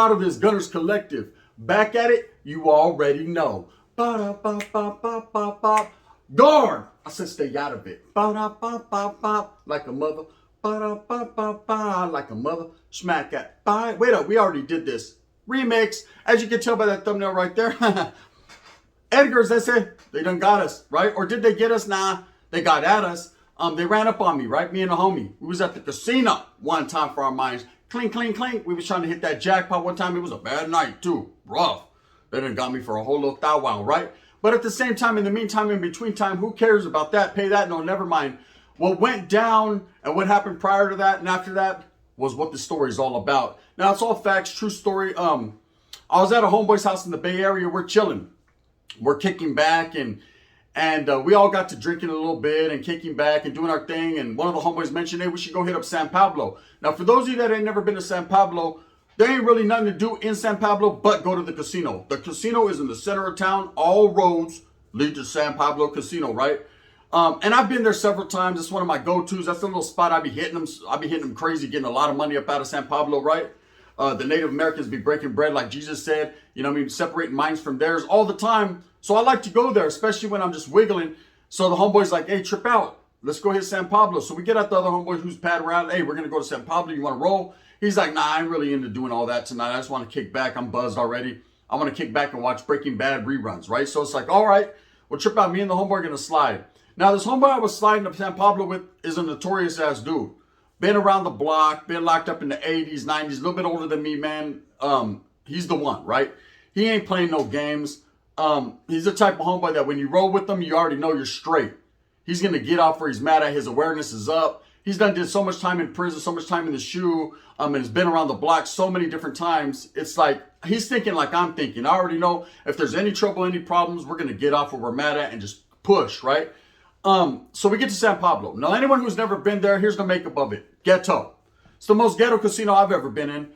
out of this Gunners Collective. Back at it, you already know. Ba-da-ba-ba-ba-ba-ba. Guard! I said stay out of it. Ba-da-ba-ba-ba. Like a mother. Ba-da-ba-ba-ba. Like a mother. Smack at. Wait up, we already did this. Remix. As you can tell by that thumbnail right there. Edgar's, that's it. They done got us, right? Or did they get us? Nah, they got at us. They ran up on me, right? Me and a homie. We was at the casino one time for our minds. Clink, clink, clink. We was trying to hit that jackpot one time. It was a bad night too. Rough. They done got me for a whole little thou wow, right? But at the same time, in the meantime, in between time, who cares about that? Pay that? No, never mind. What went down and what happened prior to that and after that was what the story is all about. Now, it's all facts, true story. I was at a homeboy's house in the Bay Area. We're chilling. We're kicking back and we all got to drinking a little bit and kicking back and doing our thing. And one of the homeboys mentioned, hey, we should go hit up San Pablo. Now, for those of you that ain't never been to San Pablo, there ain't really nothing to do in San Pablo but go to the casino. The casino is in the center of town. All roads lead to San Pablo Casino, right? And I've been there several times. It's one of my go-tos. That's the little spot I be hitting them. I be hitting them crazy, getting a lot of money up out of San Pablo, right? The Native Americans be breaking bread like Jesus said. You know what I mean? Separating minds from theirs all the time. So I like to go there, especially when I'm just wiggling. So the homeboy's like, hey, trip out. Let's go hit San Pablo. So we get out the other homeboy who's padding around. Hey, we're going to go to San Pablo. You want to roll? He's like, nah, I ain't really into doing all that tonight. I just want to kick back. I'm buzzed already. I want to kick back and watch Breaking Bad reruns, right? So it's like, all right, we'll trip out. Me and the homeboy are going to slide. Now, this homeboy I was sliding to San Pablo with is a notorious ass dude. Been around the block, been locked up in the 80s, 90s, a little bit older than me, man. He's the one, right? He ain't playing no games. He's the type of homeboy that when you roll with him, you already know you're straight. He's going to get off where he's mad at. His awareness is up. He's did so much time in prison, so much time in the shoe, and has been around the block so many different times. It's like, he's thinking like I'm thinking. I already know if there's any trouble, any problems, we're going to get off where we're mad at and just push, right? So we get to San Pablo. Now, anyone who's never been there, here's the makeup of it. Ghetto. It's the most ghetto casino I've ever been in.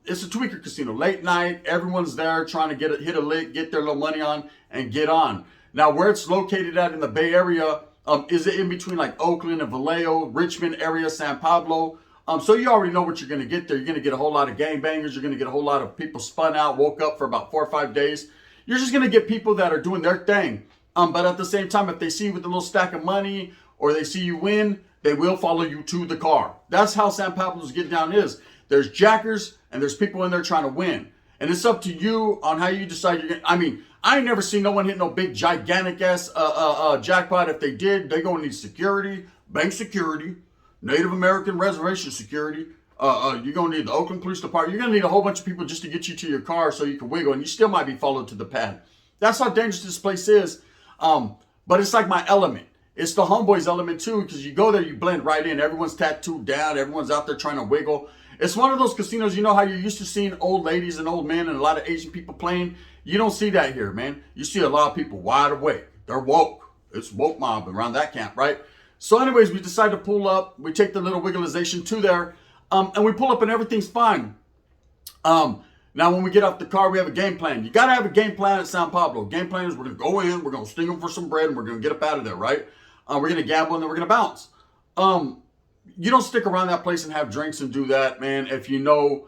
It's a tweaker casino. Late night, everyone's there trying to hit a lick, get their little money on, and get on. Now, where it's located at in the Bay Area, is it in between like Oakland and Vallejo, Richmond area, San Pablo? So you already know what you're going to get there. You're going to get a whole lot of gangbangers. You're going to get a whole lot of people spun out, woke up for about 4 or 5 days. You're just going to get people that are doing their thing. But at the same time, if they see you with a little stack of money or they see you win, they will follow you to the car. That's how San Pablo's Get Down is. There's jackers and there's people in there trying to win. And it's up to you on how you decide you're going to. I mean, I ain't never seen no one hit no big gigantic ass jackpot. If they did, they gonna need security, bank security, Native American reservation security. You're gonna need the Oakland Police Department. You're gonna need a whole bunch of people just to get you to your car so you can wiggle, and you still might be followed to the pad. That's how dangerous this place is. But it's like my element. It's the homeboys element too, because you go there, you blend right in. Everyone's tattooed down. Everyone's out there trying to wiggle. It's one of those casinos, you know how you're used to seeing old ladies and old men and a lot of Asian people playing? You don't see that here, man. You see a lot of people wide awake. They're woke. It's woke mob around that camp, right? So anyways, we decide to pull up. We take the little wigglization to there. And we pull up and everything's fine. Now, when we get off the car, we have a game plan. You got to have a game plan at San Pablo. Game plan is we're going to go in, we're going to sting them for some bread, and we're going to get up out of there, right? We're going to gamble, and then we're going to bounce. You don't stick around that place and have drinks and do that, man, if you know,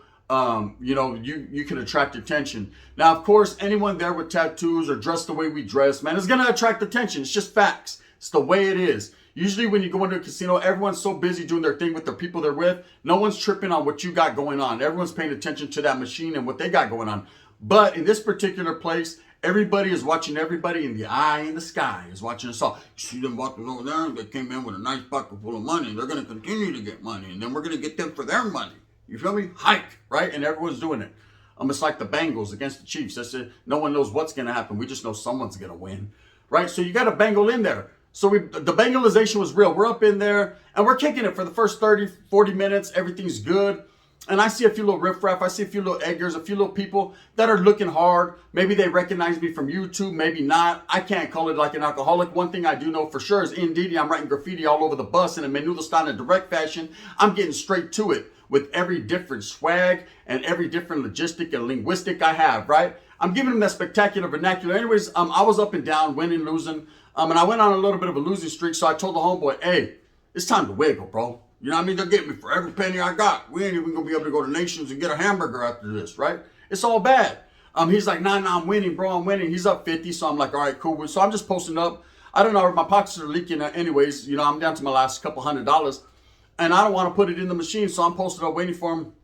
you can attract attention. Now, of course, anyone there with tattoos or dressed the way we dress, man, is going to attract attention. It's just facts. It's the way it is. Usually when you go into a casino, everyone's so busy doing their thing with the people they're with. No one's tripping on what you got going on. Everyone's paying attention to that machine and what they got going on. But in this particular place, everybody is watching everybody, in the eye in the sky is watching us all. You see them walking over there, and they came in with a nice pocket full of money. They're going to continue to get money, and then we're going to get them for their money. You feel me? Hike, right? And everyone's doing it. It's like the Bengals against the Chiefs. That's it. No one knows what's going to happen. We just know someone's going to win, right? So you got to bangle in there. So the Bengalization was real. We're up in there, and we're kicking it for the first 30, 40 minutes. Everything's good. And I see a few little riffraff. I see a few little Edgars, a few little people that are looking hard. Maybe they recognize me from YouTube, maybe not. I can't call it like an alcoholic. One thing I do know for sure is indeed I'm writing graffiti all over the bus in a menudo style in a direct fashion. I'm getting straight to it with every different swag and every different logistic and linguistic I have, right? I'm giving them that spectacular vernacular. Anyways, I was up and down, winning, losing. And I went on a little bit of a losing streak. So I told the homeboy, hey, it's time to wiggle, bro. You know what I mean? They'll get me for every penny I got. We ain't even gonna be able to go to Nations and get a hamburger after this, right? It's all bad. He's like, nah, I'm winning, bro. I'm winning. He's up 50, so I'm like, all right, cool. So I'm just posting up. I don't know, my pockets are leaking anyways. You know, I'm down to my last couple $100, and I don't want to put it in the machine, so I'm posted up waiting for him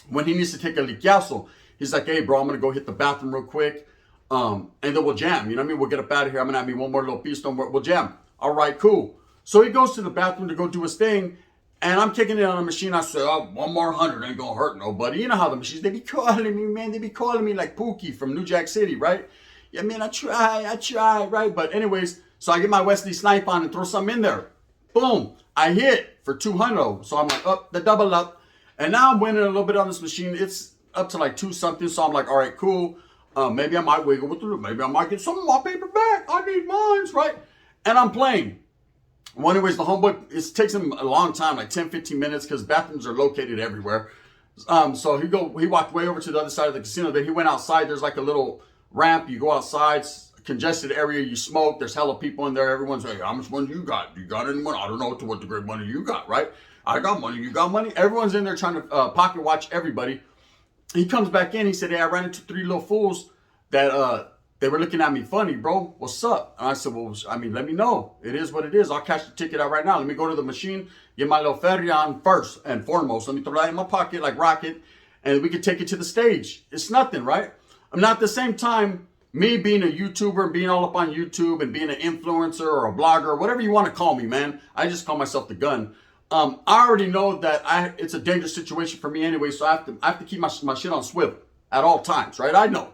when he needs to take a liquiazo. He's like, hey, bro, I'm gonna go hit the bathroom real quick, and then we'll jam. You know what I mean? We'll get up out of here. I'm gonna have me one more little piece. We'll jam. All right, cool. So he goes to the bathroom to go do his thing, and I'm kicking it on the machine. I said, oh, one more 100 ain't gonna hurt nobody. You know how the machines, they be calling me, man. They be calling me like Pookie from New Jack City, right? Yeah, man, I try, right? But anyways, so I get my Wesley Snipe on and throw something in there. Boom, I hit for 200. So I'm like, up, the double up. And now I'm winning a little bit on this machine. It's up to like 2 something. So I'm like, all right, cool. Maybe I might wiggle with it. Maybe I might get some of my paper back. I need mines, right? And I'm playing. Well, anyways, the homeboy, it takes him a long time, like 10, 15 minutes, because bathrooms are located everywhere. So he walked way over to the other side of the casino. Then he went outside. There's like a little ramp. You go outside, congested area. You smoke. There's hella people in there. Everyone's like, how much money you got? You got any money? I don't know to what degree money you got, right? I got money. You got money? Everyone's in there trying to pocket watch everybody. He comes back in. He said, hey, I ran into 3 little fools that they were looking at me funny, bro. What's up? And I said, well, I mean, let me know. It is what it is. I'll cash the ticket out right now. Let me go to the machine, get my little ferry on first and foremost. Let me throw that in my pocket like Rocket, and we can take it to the stage. It's nothing, right? I'm not at the same time, me being a YouTuber and being all up on YouTube and being an influencer or a blogger, or whatever you want to call me, man. I just call myself the gun. I already know that it's a dangerous situation for me anyway, so I have to keep my shit on swivel at all times, right? I know.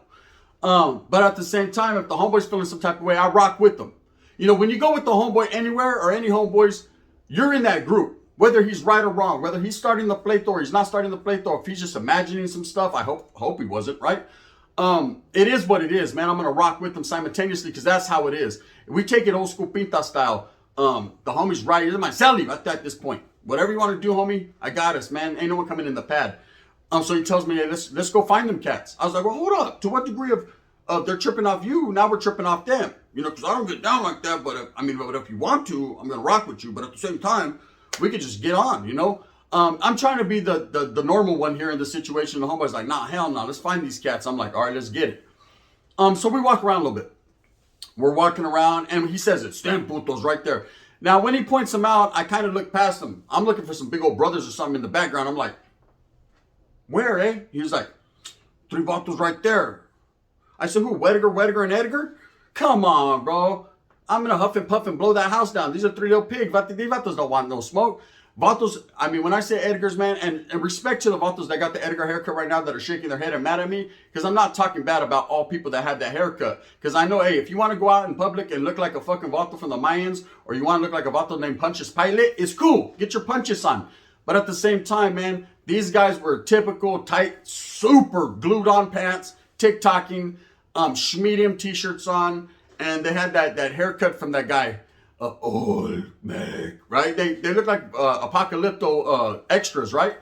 But at the same time, if the homeboy's feeling some type of way, I rock with them. You know, when you go with the homeboy anywhere or any homeboys, you're in that group. Whether he's right or wrong, whether he's starting the playthrough or he's not starting the playthrough, if he's just imagining some stuff, I hope he wasn't, right? It is what it is, man. I'm gonna rock with them simultaneously because that's how it is. If we take it old school Pinta style, the homie's right. He's my celly at this point. Whatever you want to do, homie, I got us, man. Ain't no one coming in the pad. So he tells me, hey, let's go find them cats. I was like, well, hold up. To what degree of they're tripping off you, now we're tripping off them. You know, because I don't get down like that. But if you want to, I'm gonna rock with you. But at the same time, we could just get on. You know, I'm trying to be the normal one here in the situation. The homeboy's like, nah, hell no. Let's find these cats. I'm like, all right, let's get it. So we walk around a little bit. We're walking around, and he says it. Stand putos right there. Now, when he points them out, I kind of look past them. I'm looking for some big old brothers or something in the background. I'm like, where, eh? He was like, 3 vatos right there. I said, who? Wediger, and Edgar? Come on, bro. I'm going to huff and puff and blow that house down. These are 3 little pigs. These vatos don't want no smoke. Vatos, when I say Edgar's, man, and respect to the vatos that got the Edgar haircut right now that are shaking their head and mad at me, because I'm not talking bad about all people that have that haircut. Because I know, hey, if you want to go out in public and look like a fucking vato from the Mayans, or you want to look like a vato named Pontius Pilate, it's cool. Get your punches on. But at the same time, man, these guys were typical, tight, super glued-on pants, TikToking, Schmedium t-shirts on, and they had that haircut from that guy, Old Meg, right? They look like Apocalypto extras, right?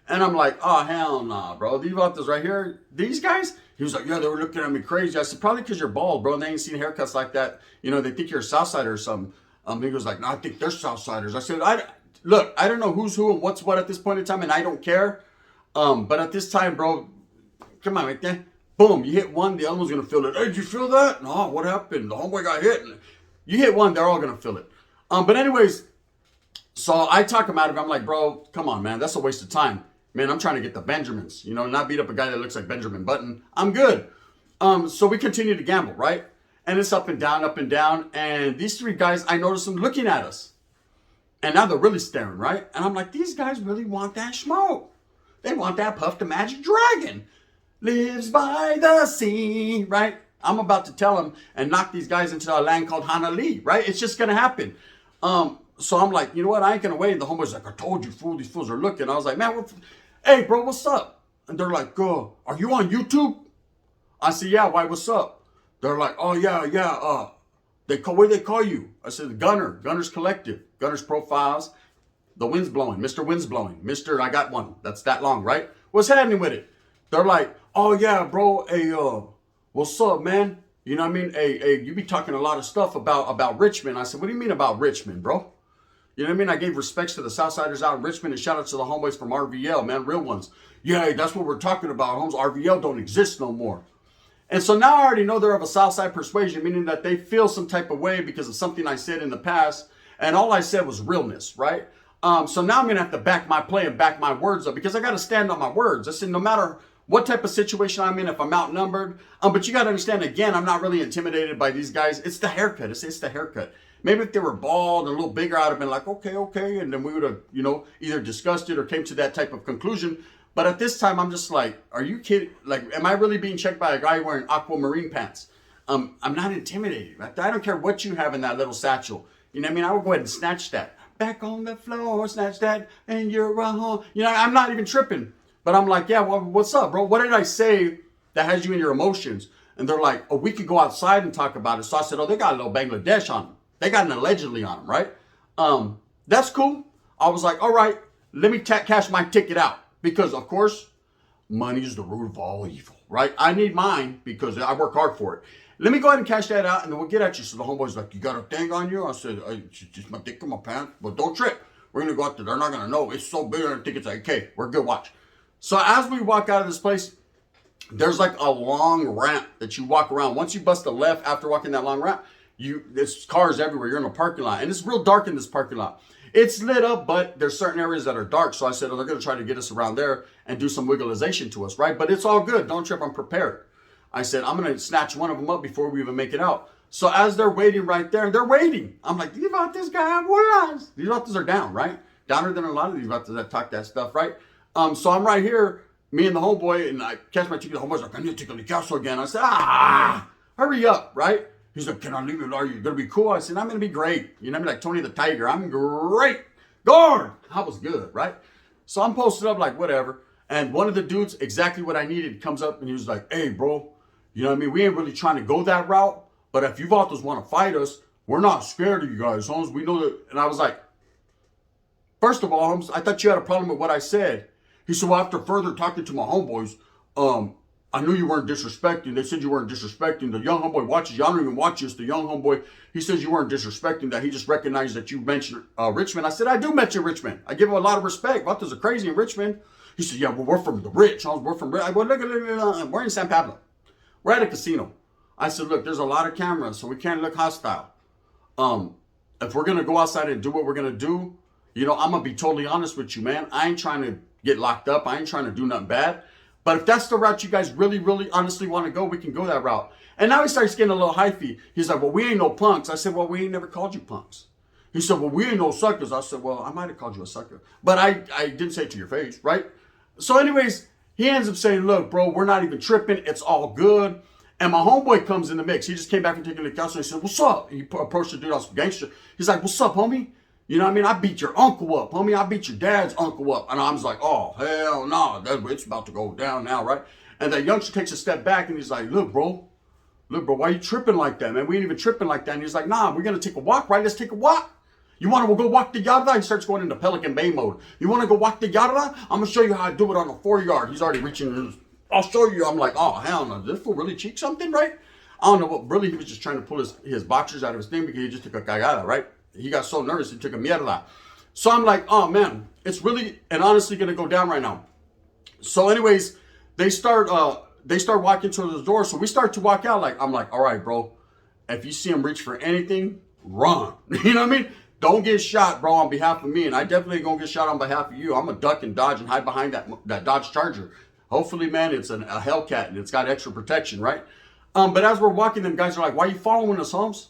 And I'm like, oh, hell nah, bro. These vatos right here, these guys? He was like, yeah, they were looking at me crazy. I said, probably because you're bald, bro, and they ain't seen haircuts like that. You know, they think you're a Southsider or something. He was like, no, I think they're Southsiders. I said, look, I don't know who's who and what's what at this point in time, and I don't care. But at this time, bro, come on, right there. Boom, you hit one, the other one's going to feel it. Hey, did you feel that? No, what happened? The homeboy got hit. You hit one, they're all going to feel it. But anyways, so I talk him out of it. I'm like, bro, come on, man. That's a waste of time. Man, I'm trying to get the Benjamins, you know, not beat up a guy that looks like Benjamin Button. I'm good. So we continue to gamble, right? And it's up and down, up and down. And these 3 guys, I notice them looking at us. And now they're really staring, right? And I'm like, these guys really want that smoke. They want that Puff the Magic Dragon. Lives by the sea, right? I'm about to tell them and knock these guys into a land called Hanali, right? It's just going to happen. So I'm like, you know what? I ain't going to wait. And the homeboy's like, I told you, fool. These fools are looking. I was like, man, hey, bro, what's up? And they're like, are you on YouTube? I said, yeah, why, what's up? They're like, oh, yeah. What do they call you? I said, Gunner's Collective, Gunner's Profiles, The Wind's Blowing, Mr. Wind's Blowing, Mr. I got one. That's that long, right? What's happening with it? They're like, oh, yeah, bro, hey, what's up, man? You know what I mean? Hey, you be talking a lot of stuff about Richmond. I said, what do you mean about Richmond, bro? You know what I mean? I gave respects to the Southsiders out in Richmond, and shout out to the homeboys from RVL, man, real ones. Yeah, that's what we're talking about, homes. RVL don't exist no more. And so now I already know they're of a Southside persuasion, meaning that they feel some type of way because of something I said in the past. And all I said was realness, right? So now I'm going to have to back my play and back my words up because I got to stand on my words. I said, no matter what type of situation I'm in, if I'm outnumbered. But you got to understand, again, I'm not really intimidated by these guys. It's the haircut. It's the haircut. Maybe if they were bald and a little bigger, I'd have been like, okay. And then we would have, either discussed it or came to that type of conclusion. But at this time, I'm just like, are you kidding? Like, am I really being checked by a guy wearing aquamarine pants? I'm not intimidated. I don't care what you have in that little satchel. You know what I mean? I would go ahead and snatch that. Back on the floor, snatch that, and you're home. I'm not even tripping. But I'm like, yeah, well, what's up, bro? What did I say that has you in your emotions? And they're like, oh, we could go outside and talk about it. So I said, oh, they got a little Bangladesh on them. They got an allegedly on them, right? That's cool. I was like, all right, let me cash my ticket out. Because, of course, money is the root of all evil, right? I need mine because I work hard for it. Let me go ahead and cash that out, and then we'll get at you. So the homeboy's like, you got a thing on you? I said, just my dick in my pants. But don't trip. We're going to go out there. They're not going to know. It's so big, I think it's like, okay, we're good. Watch. So as we walk out of this place, there's like a long ramp that you walk around. Once you bust a left after walking that long ramp, there's cars everywhere. You're in a parking lot. And it's real dark in this parking lot. It's lit up, but there's certain areas that are dark. So I said, oh, they're going to try to get us around there and do some wigglization to us, right? But it's all good. Don't trip. I'm prepared. I said, I'm going to snatch one of them up before we even make it out. So as they're waiting right there, they're waiting. I'm like, these vatos guy, what? These vatos are down, right? Downer than a lot of these vatos that talk that stuff, right? So I'm right here, me and the homeboy, and I catch my ticket. The homeboy's like, I need to take the castle again. I said, hurry up, right? He's like, can I leave you? Are you going to be cool? I said, I'm going to be great. You know what I mean? Like Tony the Tiger. I'm great. Guard. I was good, right? So I'm posted up like whatever. And one of the dudes, exactly what I needed, comes up and he was like, hey, bro, you know what I mean? We ain't really trying to go that route. But if you vatos want to fight us, we're not scared of you guys, Holmes. We know that. And I was like, first of all, Holmes, I thought you had a problem with what I said. He said, well, after further talking to my homeboys, I knew you weren't disrespecting. They said you weren't disrespecting. The young homeboy watches you. I don't even watch this. The young homeboy, he says you weren't disrespecting, that he just recognized that you mentioned Richmond. I said, I do mention Richmond. I give him a lot of respect. Vatos are crazy in Richmond. He said, yeah, well, we're from the rich. We're from rich. I go, look, we're in San Pablo. We're at a casino. I said, look, there's a lot of cameras, so we can't look hostile. If we're going to go outside and do what we're going to do, I'm going to be totally honest with you, man. I ain't trying to get locked up. I ain't trying to do nothing bad. But if that's the route you guys really, really honestly want to go, we can go that route. And now he starts getting a little hyphy. He's like, well, we ain't no punks. I said, well, we ain't never called you punks. He said, well, we ain't no suckers. I said, well, I might have called you a sucker. But I didn't say it to your face, right? So anyways, he ends up saying, look, bro, we're not even tripping. It's all good. And my homeboy comes in the mix. He just came back from taking the couch and he said, what's up? He approached the dude on some gangster. He's like, what's up, homie? You know what I mean? I beat your uncle up, homie. I beat your dad's uncle up. And I was like, oh, hell no. It's about to go down now, right? And that youngster takes a step back and he's like, look, bro, why you tripping like that, man? We ain't even tripping like that. And he's like, nah, we're going to take a walk, right? Let's take a walk. You want to go walk the Yarra? He starts going into Pelican Bay mode. You want to go walk the Yarra? I'm going to show you how to do it on a 4-yard. He's already reaching. I'll show you. I'm like, oh, hell no. Did this fool really cheat something, right? I don't know what. Really, he was just trying to pull his boxers out of his thing because he just took a cagada, right? He got so nervous, he took a mierda. So I'm like, oh, man, it's really and honestly going to go down right now. So anyways, they start walking towards the door. So we start to walk out. I'm like, all right, bro, if you see him reach for anything, run. You know what I mean? Don't get shot, bro, on behalf of me. And I definitely ain't going to get shot on behalf of you. I'm going to duck and dodge and hide behind that Dodge Charger. Hopefully, man, it's a Hellcat and it's got extra protection, right? But as we're walking, them guys are like, why are you following us, Holmes?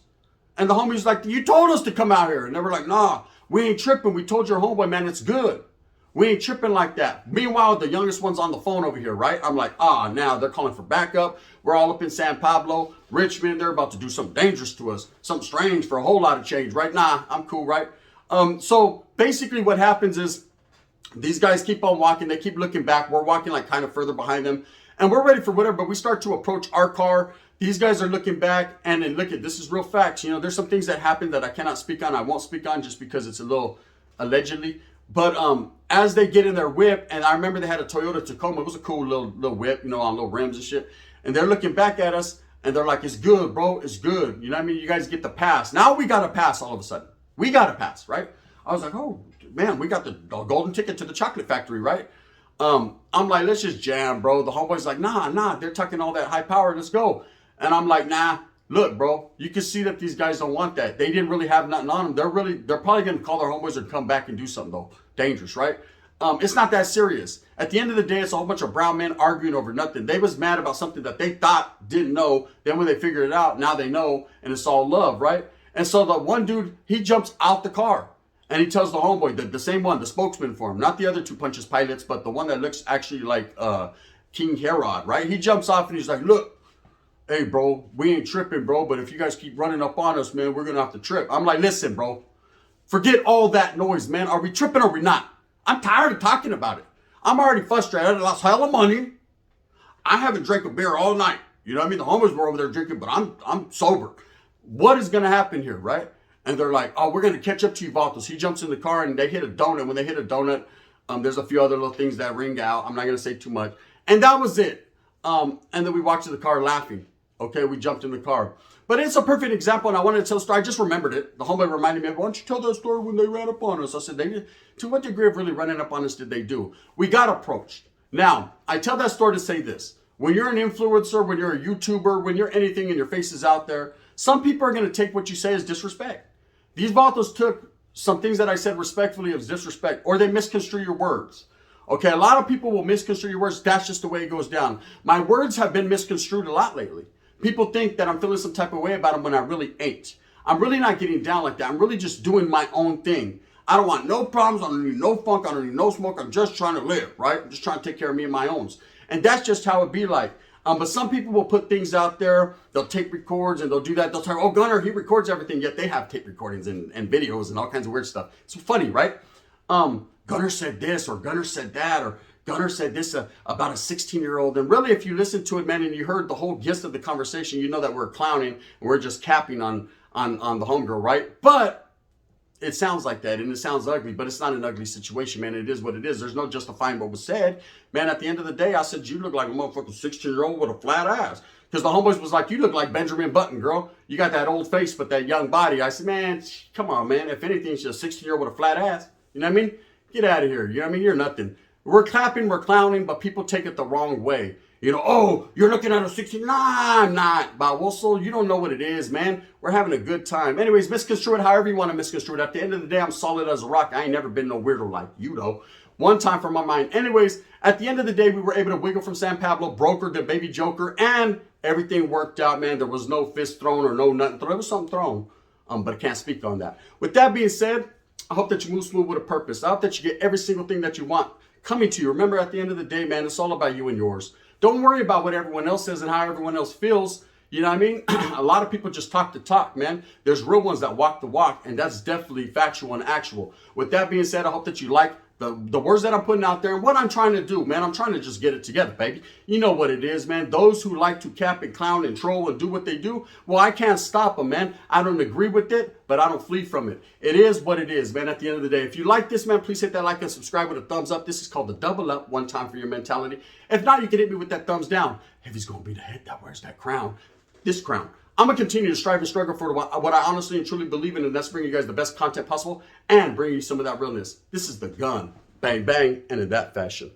And the homie's like, you told us to come out here. And they were like, nah, we ain't tripping. We told your homeboy, man, it's good. We ain't tripping like that. Meanwhile, the youngest one's on the phone over here, right? I'm like, now they're calling for backup. We're all up in San Pablo, Richmond. They're about to do something dangerous to us, something strange for a whole lot of change, right? Nah, I'm cool, right? So basically what happens is these guys keep on walking. They keep looking back. We're walking like kind of further behind them. And we're ready for whatever, but we start to approach our car. These guys are looking back, and then look at this is real facts. There's some things that happen that I cannot speak on. I won't speak on just because it's a little allegedly. But as they get in their whip, and I remember they had a Toyota Tacoma. It was a cool little whip, on little rims and shit. And they're looking back at us, and they're like, it's good, bro. It's good. You know what I mean? You guys get the pass. Now we got a pass all of a sudden. We got a pass, right? I was like, oh man, we got the golden ticket to the chocolate factory, right? I'm like, let's just jam, bro. The homeboy's like, nah, they're talking all that high power, let's go. And I'm like, nah, look, bro, you can see that these guys don't want that. They didn't really have nothing on them. They're probably gonna call their homeboys or come back and do something though. Dangerous, right? It's not that serious. At the end of the day, it's a whole bunch of brown men arguing over nothing. They was mad about something that they thought didn't know. Then when they figured it out, now they know, and it's all love, right? And so the one dude, he jumps out the car. And he tells the homeboy, the same one, the spokesman for him, not the other two Punches pilots, but the one that looks actually like King Herod, right? He jumps off and he's like, look, hey, bro, we ain't tripping, bro, but if you guys keep running up on us, man, we're going to have to trip. I'm like, listen, bro, forget all that noise, man. Are we tripping or are we not? I'm tired of talking about it. I'm already frustrated. I lost hella money. I haven't drank a beer all night. You know what I mean? The homies were over there drinking, but I'm sober. What is going to happen here, right? And they're like, oh, we're going to catch up to you, Vatos. He jumps in the car and they hit a donut. When they hit a donut, there's a few other little things that ring out. I'm not going to say too much. And that was it. And then we walked to the car laughing. Okay, we jumped in the car. But it's a perfect example, and I wanted to tell a story. I just remembered it. The homeboy reminded me, why don't you tell that story when they ran up on us? I said, to what degree of really running up on us did they do? We got approached. Now, I tell that story to say this. When you're an influencer, when you're a YouTuber, when you're anything and your face is out there, some people are going to take what you say as disrespect. These Vatos took some things that I said respectfully as disrespect, or they misconstrue your words. Okay, a lot of people will misconstrue your words. That's just the way it goes down. My words have been misconstrued a lot lately. People think that I'm feeling some type of way about them when I really ain't. I'm really not getting down like that. I'm really just doing my own thing. I don't want no problems. I don't need no funk. I don't need no smoke. I'm just trying to live, right? I'm just trying to take care of me and my owns. And that's just how it be like. But some people will put things out there. They'll tape records and they'll do that. They'll tell, oh, Gunner, he records everything. Yet they have tape recordings and videos and all kinds of weird stuff. It's funny, right? Gunner said this or Gunner said that or Gunner said this about a 16-year-old. And really, if you listen to it, man, and you heard the whole gist of the conversation, you know that we're clowning and we're just capping on the homegirl, right? But it sounds like that, and it sounds ugly, but it's not an ugly situation, man. It is what it is. There's no justifying what was said. Man, at the end of the day, I said, you look like a motherfucking 16-year-old with a flat ass. Because the homeboys was like, you look like Benjamin Button, girl. You got that old face, but that young body. I said, man, come on, man. If anything, she's a 16-year-old with a flat ass. You know what I mean? Get out of here. You know what I mean? You're nothing. We're clapping, we're clowning, but people take it the wrong way. You know, oh, you're looking at a 16. Nah, I'm not. Bob Whistle, you don't know what it is, man. We're having a good time. Anyways, misconstrue it however you want to misconstrue it. At the end of the day, I'm solid as a rock. I ain't never been no weirdo like you, though. One time for my mind. Anyways, at the end of the day, we were able to wiggle from San Pablo, brokered the baby Joker, and everything worked out, man. There was no fist thrown or no nothing. There was something thrown, but I can't speak on that. With that being said, I hope that you move smooth with a purpose. I hope that you get every single thing that you want coming to you. Remember, at the end of the day, man, it's all about you and yours. Don't worry about what everyone else says and how everyone else feels. You know what I mean? A lot of people just talk the talk, man. There's real ones that walk the walk, and that's definitely factual and actual. With that being said, I hope that you like the words that I'm putting out there and what I'm trying to do, man. I'm trying to just get it together, baby. You know what it is, man. Those who like to cap and clown and troll and do what they do, well, I can't stop them, man. I don't agree with it, but I don't flee from it. It is what it is, man, at the end of the day. If you like this, man, please hit that like and subscribe with a thumbs up. This is called the double up, one time for your mentality. If not, you can hit me with that thumbs down. Heavy's going to be the head that wears that crown. This crown. I'm going to continue to strive and struggle for what I honestly and truly believe in, and that's bringing you guys the best content possible and bringing you some of that realness. This is the gun. Bang, bang, and in that fashion.